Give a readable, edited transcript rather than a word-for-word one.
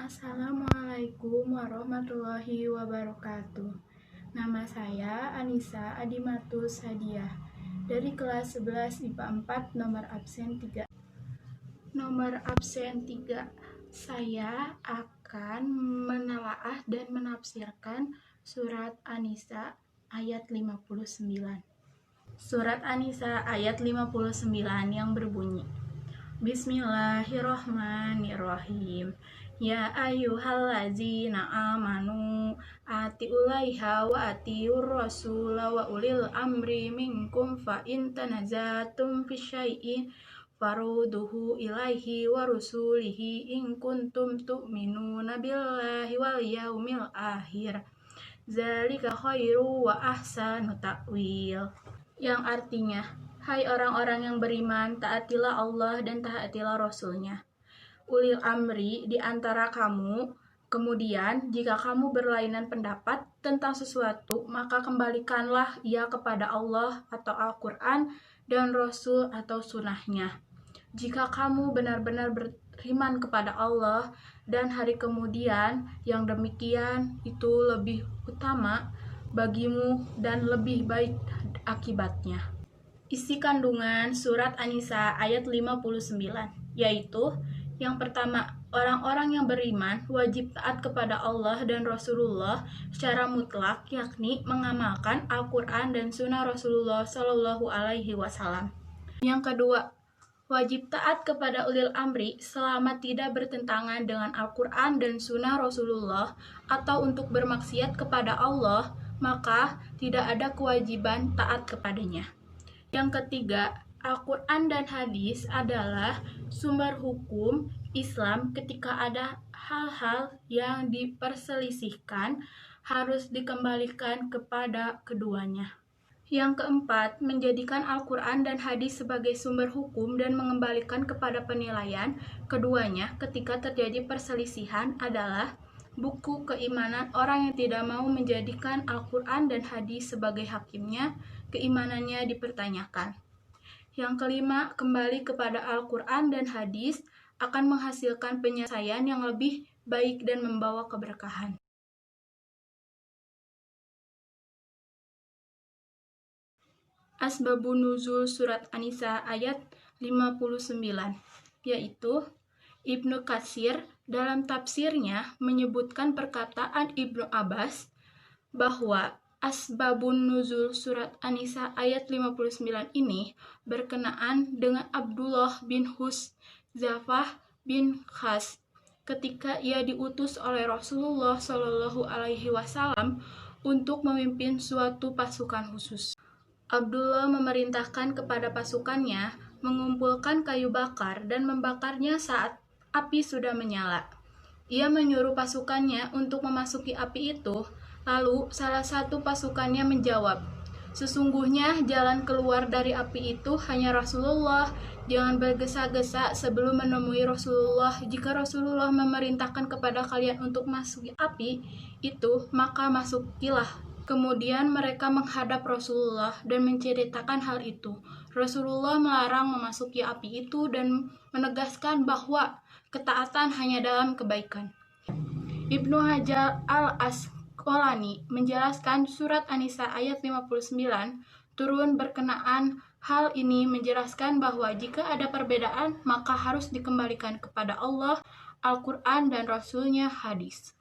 Assalamualaikum warahmatullahi wabarakatuh. Nama saya Anissa Adimatus Hadiah dari kelas 11 IPA 4 nomor absen 3. Nomor absen 3, saya akan menelaah dan menafsirkan surat An-Nisa ayat 59. Surat An-Nisa ayat 59 yang berbunyi, Bismillahirrahmanirrahim. Ya ayyuhallazina amanu atiulaiha wa atiur rasula wa ulil amri minkum fa in tanazatum fi syai'in faruduhu ilaihi wa rusulihi in kuntum tu'minuna billahi wal yaumil akhir. Zalika khairu wa ahsanu ta'wil. Yang artinya, hai orang-orang yang beriman, taatilah Allah dan taatilah Rasul-Nya. Ulil amri di antara kamu, kemudian jika kamu berlainan pendapat tentang sesuatu, maka kembalikanlah ia kepada Allah atau Al-Quran dan Rasul atau sunnahnya. Jika kamu benar-benar beriman kepada Allah dan hari kemudian, yang demikian itu lebih utama bagimu dan lebih baik akibatnya. Isi kandungan surat An-Nisa ayat 59, yaitu yang pertama, orang-orang yang beriman wajib taat kepada Allah dan Rasulullah secara mutlak, yakni mengamalkan Al-Quran dan Sunnah Rasulullah Shallallahu Alaihi Wasallam. Yang kedua, wajib taat kepada ulil amri selama tidak bertentangan dengan Al-Quran dan Sunnah Rasulullah atau untuk bermaksiat kepada Allah, maka tidak ada kewajiban taat kepadanya. Yang ketiga, Al-Quran dan hadis adalah sumber hukum Islam. Ketika ada hal-hal yang diperselisihkan, harus dikembalikan kepada keduanya. Yang keempat, menjadikan Al-Quran dan hadis sebagai sumber hukum dan mengembalikan kepada penilaian keduanya ketika terjadi perselisihan adalah buku keimanan. Orang yang tidak mau menjadikan Al-Quran dan hadis sebagai hakimnya, keimanannya dipertanyakan. Yang kelima, kembali kepada Al-Quran dan hadis akan menghasilkan penyelesaian yang lebih baik dan membawa keberkahan. Asbabun nuzul surat An-Nisa ayat 59, yaitu Ibnu Katsir dalam tafsirnya menyebutkan perkataan Ibnu Abbas bahwa asbabun nuzul surat An-Nisa ayat 59 ini berkenaan dengan Abdullah bin Hudzafah bin Khas ketika ia diutus oleh Rasulullah Shallallahu Alaihi Wasallam untuk memimpin suatu pasukan khusus. Abdullah memerintahkan kepada pasukannya mengumpulkan kayu bakar dan membakarnya saat api sudah menyala. Ia menyuruh pasukannya untuk memasuki api itu. Lalu salah satu pasukannya menjawab, sesungguhnya jalan keluar dari api itu hanya Rasulullah. Jangan bergesa-gesa sebelum menemui Rasulullah. Jika Rasulullah memerintahkan kepada kalian untuk masuk api itu, maka masukilah. Kemudian mereka menghadap Rasulullah dan menceritakan hal itu. Rasulullah melarang memasuki api itu dan menegaskan bahwa ketaatan hanya dalam kebaikan. Ibnu Hajar Al-Asqalani menjelaskan surat An-Nisa ayat 59 turun berkenaan hal ini, menjelaskan bahwa jika ada perbedaan maka harus dikembalikan kepada Allah, Al-Quran dan Rasul-Nya hadis.